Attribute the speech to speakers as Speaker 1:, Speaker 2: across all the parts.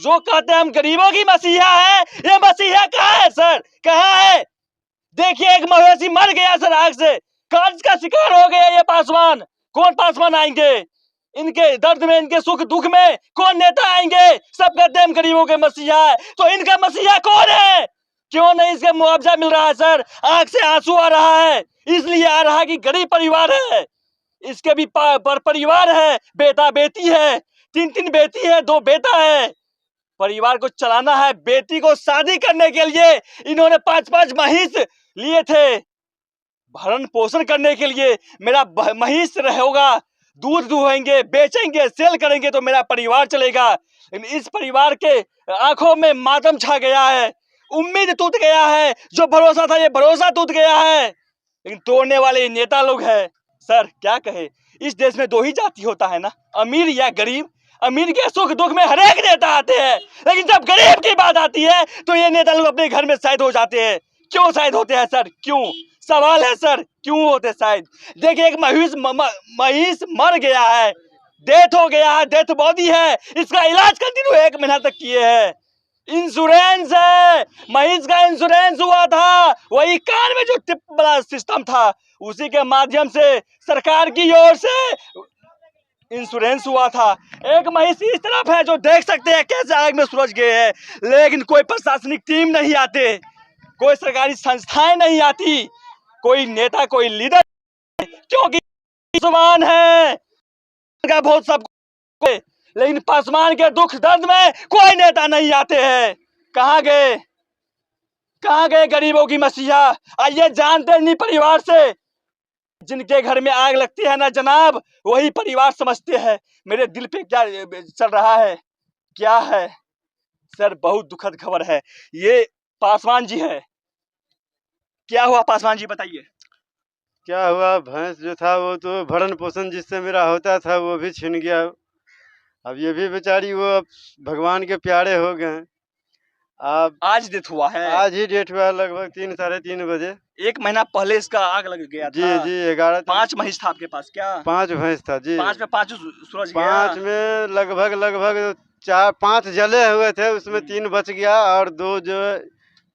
Speaker 1: जो कहते हैं हम गरीबों की मसीहा है, ये मसीहा कहाँ है सर? कहाँ है? देखिए एक मवेशी मर गया सर आग से, कर्ज का शिकार हो गया ये पासवान। कौन पासवान आएंगे? इनके दर्द में, इनके सुख दुख में कौन नेता आएंगे? सब कहते हैं हम गरीबों के मसीहा है, तो इनका मसीहा कौन है? क्यों नहीं इसका मुआवजा मिल रहा है सर? आंख से आंसू आ रहा है, इसलिए आ रहा है कि गरीब परिवार है, इसके भी परिवार है, बेटा बेटी है, 3 बेटी है, 2 बेटा है, परिवार को चलाना है। बेटी को शादी करने के लिए इन्होंने 5-5 महिष लिए थे, भरण पोषण करने के लिए। मेरा महिष रहेगा, दूध दुहेंगे, बेचेंगे, सेल करेंगे तो मेरा परिवार चलेगा। लेकिन इस परिवार के आंखों में मातम छा गया है, उम्मीद टूट गया है, जो भरोसा था ये भरोसा टूट गया है। लेकिन तोड़ने वाले नेता लोग हैं सर, क्या कहे? इस देश में 2 ही जाति होता है ना, अमीर या गरीब। अमीर के सुख दुख में हर एक नेता आते हैं, लेकिन जब गरीब की बात आती है तो ये नेता लोग अपने घर में शायद हो जाते हैं। क्यों शायद होते हैं सर? क्यों? सवाल है सर, क्यों होते शायद? देखिए एक महिष मर गया है, डेथ हो गया है, डेथ बॉडी है, इसका इलाज कंटिन्यू 1 महीना तक किए हैं। इंश्योरेंस है, महिष का इंश्योरेंस हुआ था, वही कान में जो टिप वाला सिस्टम था उसी के माध्यम से सरकार की ओर से इंश्योरेंस हुआ था। एक महिष इस तरफ है जो देख सकते हैं कैसे आग में सुलझ गए हैं, लेकिन कोई प्रशासनिक टीम नहीं आते, कोई सरकारी संस्थाएं नहीं आती, कोई नेता, कोई लीडर, क्योंकि पासवान है का बहुत सब, लेकिन पासवान के दुख दर्द में कोई नेता नहीं आते हैं। कहाँ गए? कहाँ गए गरीबों की मसीहा? आइए जानते नहीं परिवार से, जिनके घर में आग लगती है ना जनाब, वही परिवार समझते हैं मेरे दिल पे क्या चल रहा है, क्या है सर। बहुत दुखद खबर है। ये पासवान जी है, क्या हुआ पासवान जी बताइए?
Speaker 2: क्या हुआ, भैंस जो था वो तो भरण पोषण जिससे मेरा होता था वो भी छिन गया। अब ये भी बेचारी वो अब भगवान के प्यारे हो गए। अब
Speaker 1: आज डेथ हुआ है?
Speaker 2: आज ही डेट हुआ, लगभग 3 साढ़े 3 बजे।
Speaker 1: 1 महीना पहले इसका आग लग गया
Speaker 2: जी
Speaker 1: था।
Speaker 2: जी 11
Speaker 1: 5 महिष था आपके पास क्या?
Speaker 2: 5 भैंस था जी।
Speaker 1: 5 में 5 सूरज गया।
Speaker 2: 5 में लगभग 4-5 जले हुए थे, उसमें 3 बच गया और 2 जो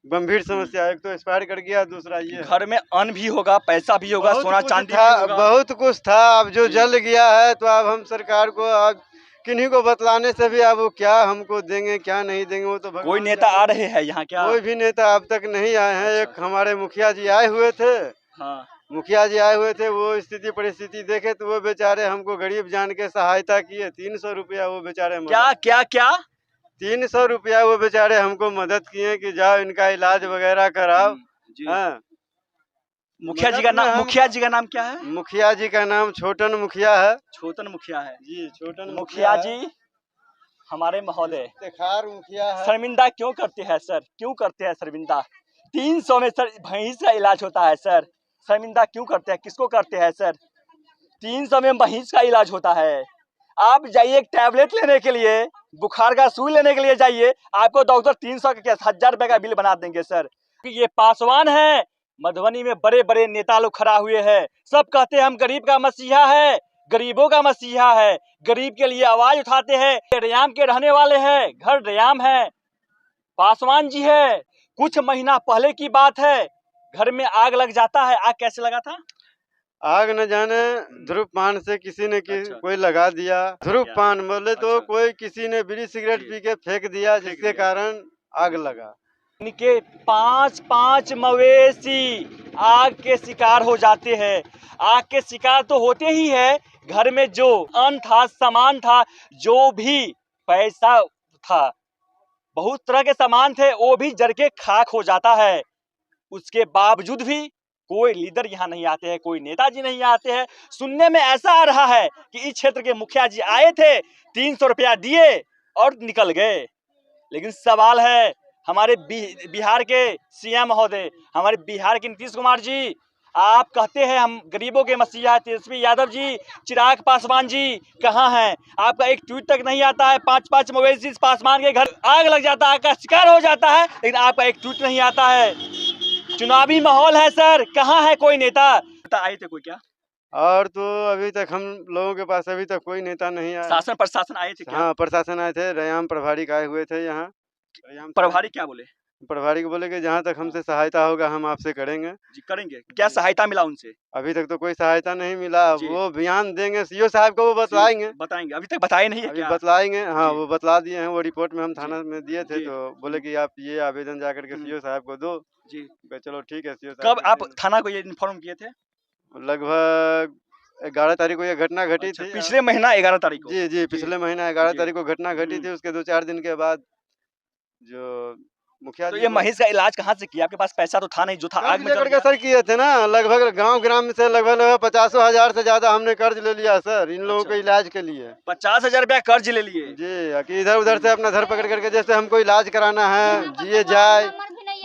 Speaker 2: गंभीर समस्या, एक तो एक्सपायर कर गया, दूसरा ये।
Speaker 1: घर में अन्न भी होगा, पैसा भी होगा, सोना चांदी
Speaker 2: था,
Speaker 1: भी होगा।
Speaker 2: बहुत कुछ था। अब जो जल गया है तो अब हम सरकार को, अब किन्हीं को बतलाने से भी अब वो क्या हमको देंगे क्या नहीं देंगे, वो तो
Speaker 1: कोई नेता आ रहे हैं यहाँ क्या?
Speaker 2: कोई भी नेता अब तक नहीं आए हैं। एक हमारे मुखिया जी आए हुए थे।
Speaker 1: हाँ।
Speaker 2: मुखिया जी आए हुए थे, वो स्थिति परिस्थिति देखे तो वो बेचारे हमको गरीब जान के सहायता किए। 300 रुपया वो बेचारे
Speaker 1: क्या
Speaker 2: 300 रुपया वो बेचारे हमको मदद किए कि जाओ इनका इलाज वगैरह कराओ। हाँ।
Speaker 1: मुखिया जी का नाम क्या है?
Speaker 2: मुखिया जी का नाम छोटन मुखिया है।
Speaker 1: छोटन मुखिया है
Speaker 2: जी, छोटन
Speaker 1: मुखिया जी हमारे महोदय
Speaker 2: इफ्तिखार मुखिया है।
Speaker 1: शर्मिंदा क्यों करते हैं सर? क्यों करते हैं शर्मिंदा? 300 में सर भैंस का इलाज होता है सर, शर्मिंदा क्यों करते हैं? किसको करते हैं सर? 300 में भैंस का इलाज होता है। आप जाइए एक टैबलेट लेने के लिए, बुखार का सुई लेने के लिए जाइए, आपको डॉक्टर 300 का 1000 रुपए का बिल बना देंगे सर। ये पासवान है, मधुबनी में बड़े बड़े नेता लोग खड़ा हुए हैं, सब कहते हैं हम गरीब का मसीहा है, गरीबों का मसीहा है, गरीब के लिए आवाज उठाते हैं। रयाम के रहने वाले हैं, घर रयाम है, पासवान जी है। कुछ महीना पहले की बात है, घर में आग लग जाता है। आग कैसे लगा था?
Speaker 2: आग न जाने धूम्रपान से किसी ने कोई लगा दिया। धूम्रपान बोले तो कोई किसी ने बीड़ी सिगरेट पी के फेंक दिया, जिसके कारण आग लगा।
Speaker 1: इनके 5-5 मवेशी आग के शिकार हो जाते हैं। आग के शिकार तो होते ही है, घर में जो अन्न था, सामान था, जो भी पैसा था, बहुत तरह के सामान थे, वो भी जल के खाक हो जाता है। उसके बावजूद भी कोई लीडर यहाँ नहीं आते हैं, कोई नेताजी नहीं आते हैं। सुनने में ऐसा आ रहा है कि इस क्षेत्र के मुखिया जी आए थे, 300 रुपया दिए और निकल गए। लेकिन सवाल है, हमारे बिहार के सीएम महोदय, हमारे बिहार के नीतीश कुमार जी, आप कहते हैं हम गरीबों के मसीहा, तेजस्वी यादव जी, चिराग पासवान जी कहाँ हैं? आपका एक ट्वीट तक नहीं आता है। 5-5 मवेशी पासवान के घर आग लग जाता है, आग का शिकार हो जाता है, लेकिन आपका एक ट्वीट नहीं आता है। चुनावी माहौल है सर, कहाँ है कोई नेता? आए थे कोई क्या?
Speaker 2: और तो अभी तक हम लोगों के पास अभी तक कोई नेता नहीं आया।
Speaker 1: शासन प्रशासन आए थे क्या?
Speaker 2: हाँ, प्रशासन आए थे, रैयाम प्रभारी आए हुए थे यहाँ। रैयाम
Speaker 1: प्रभारी क्या बोले?
Speaker 2: प्रभारी को बोले कि जहाँ तक हमसे सहायता होगा हम आपसे करेंगे।
Speaker 1: जी करेंगे। क्या सहायता मिला उनसे?
Speaker 2: अभी तक तो कोई सहायता नहीं मिला।
Speaker 1: जी।
Speaker 2: वो बयान देंगे, सीओ साहब को वो बतलाएंगे।
Speaker 1: बताएंगे, अभी तक बताए नहीं है
Speaker 2: अभी
Speaker 1: क्या?
Speaker 2: बतलाएंगे, हाँ
Speaker 1: जी।
Speaker 2: वो बतला दिए हैं। वो रिपोर्ट में हम
Speaker 1: जी।
Speaker 2: थाना में दिए थे,
Speaker 1: जी।
Speaker 2: तो बोले कि आप ये आवेदन जा करके सीओ साहब को दो।
Speaker 1: जी।
Speaker 2: कहा, चलो ठीक है सीओ
Speaker 1: कब
Speaker 2: साहब
Speaker 1: आप
Speaker 2: को
Speaker 1: थाना को ये इन्फॉर्म किए थे?
Speaker 2: लगभग 11 तारीख को ये घटना घटी
Speaker 1: अच्छा,
Speaker 2: थी।
Speaker 1: पिछले महीना 11 तारीख को?
Speaker 2: जी, जी,
Speaker 1: जी।
Speaker 2: पिछले महीना 11
Speaker 1: जी।
Speaker 2: तारीख को घटना घटी थी। उसके 2-4 दिन के बाद जो मुखिया
Speaker 1: तो
Speaker 2: जी
Speaker 1: ये
Speaker 2: बोले,
Speaker 1: महेश का इलाज कहाँ से किया? आपके पास पैसा तो था नहीं, जो था आग
Speaker 2: कर्ज
Speaker 1: में जल
Speaker 2: लेकर के
Speaker 1: गया।
Speaker 2: सर किए थे ना। लगभग गाँव ग्राम से लगभग 50 हजार से ज़्यादा हमने कर्ज ले लिया सर, इन लोगों के
Speaker 1: अच्छा।
Speaker 2: इलाज के लिए।
Speaker 1: 50,000 रुपया कर्ज ले लिए।
Speaker 2: जी, कि इधर-उधर से अपना धर पकड़ करके जैसे हमको इलाज कराना है, जिए जाए,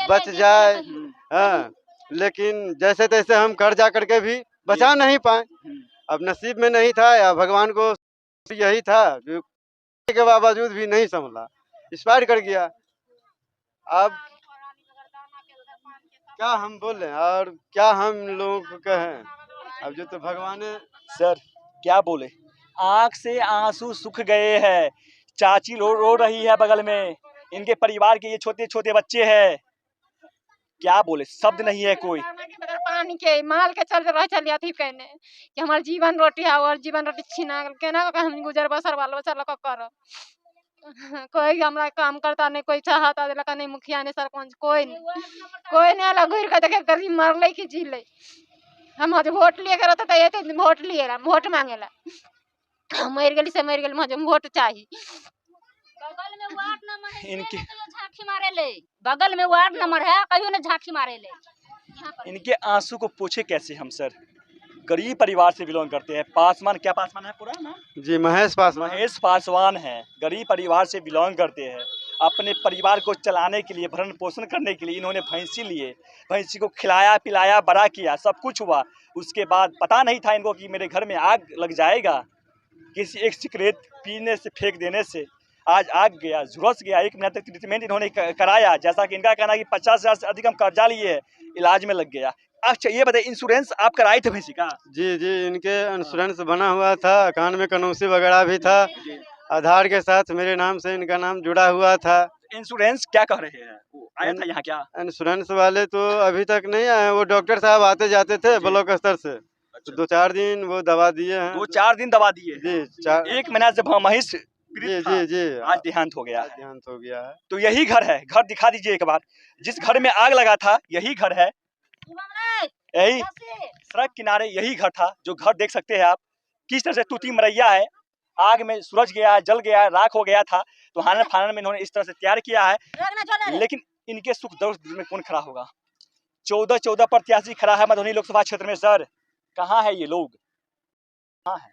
Speaker 2: बच जाए। हाँ, लेकिन जैसे-तैसे हम कर्जा करके भी बचा नहीं पाए। अब नसीब में नहीं था या भगवान को यही था, जो के बावजूद भी नहीं संभला, एक्सपायर कर गया। अब क्या हम बोलें और क्या हम लोगों को कहें? अब जो तो भगवान ने
Speaker 1: सर क्या बोले, आंख से आंसू सूख गए हैं। चाची रो रही है बगल में, इनके परिवार के ये छोटे छोटे बच्चे हैं। क्या बोले, शब्द नहीं है कोई।
Speaker 3: बगैर पानी के माल के चल रह चल जाती कहने कि हमार जीवन रोटी है और जीवन रोटी छीना गल केना का हम गुजर बसर वालो चल कर कोई हमरा काम करता नहीं, कोई चाहता देला नहीं, मुखिया ने सरपंच कोई नहीं आला घूर के देखे गरीब मरले कि जी ले। हम आज वोट लिए के रहता त ये वोट लिए वोट मांगेला मर गेली से मर गेली, मुझे वोट चाहिए।
Speaker 4: बगल में वार्ड नंबर है,
Speaker 1: इनके
Speaker 4: झांकी मारे ले। बगल में वार्ड नंबर है, कहियो ने झांकी मारे ले।
Speaker 1: इनके आंसू को पूछे कैसे हम सर? गरीब परिवार से बिलोंग करते हैं। पासवान, क्या पासवान है पूरा नाम?
Speaker 2: जी, महेश पासवान।
Speaker 1: महेश पासवान है, गरीब परिवार से बिलोंग करते हैं। अपने परिवार को चलाने के लिए, भरण पोषण करने के लिए इन्होंने भैंसी लिए, भैंसी को खिलाया पिलाया बड़ा किया, सब कुछ हुआ। उसके बाद पता नहीं था इनको कि मेरे घर में आग लग जाएगा। किसी एक सिगरेट पीने से, फेंक देने से आज आग गया, झुलस गया। 1 महीना तक ट्रीटमेंट इन्होंने कराया, जैसा कि इनका कहना है कि 50,000 से अधिक हम कर्जा लिए है, इलाज में लग गया। अच्छा ये बताइए, इंश्योरेंस आप कराए थे भैंसी का?
Speaker 2: जी, जी, इनके इंश्योरेंस बना हुआ था, कान में कनौसी वगैरह भी था। आधार के साथ मेरे नाम से इनका नाम जुड़ा हुआ था।
Speaker 1: इंश्योरेंस क्या कह रहे हैं? वो आया था यहाँ क्या?
Speaker 2: इंश्योरेंस वाले तो अभी तक नहीं आए। वो डॉक्टर साहब आते जाते थे ब्लॉक स्तर से, तो 2-4 दिन वो दवा दिए हैं।
Speaker 1: 2-4 दिन दवा दिए हैं।
Speaker 2: जी, 4
Speaker 1: 1 महीना से महेश
Speaker 2: जी,
Speaker 1: पीड़ित था,
Speaker 2: जी, जी।
Speaker 1: आज देहांत हो गया है।
Speaker 2: देहांत हो गया है।
Speaker 1: तो यही घर है, घर दिखा दीजिए एक बार। जिस घर में आग लगा था यही घर है, यही सड़क किनारे यही घर था। जो घर देख सकते हैं आप, किस तरह से तूती मरैया है, आग में सुलझ गया, जल गया, राख हो गया था। तो हानन फानन में इन्होंने इस तरह से तैयार किया है। लेकिन इनके सुख दुख में कौन खड़ा होगा? 14 प्रत्याशी खड़ा है मधुबनी लोकसभा क्षेत्र में। सर कहाँ है ये लोग, कहाँ है?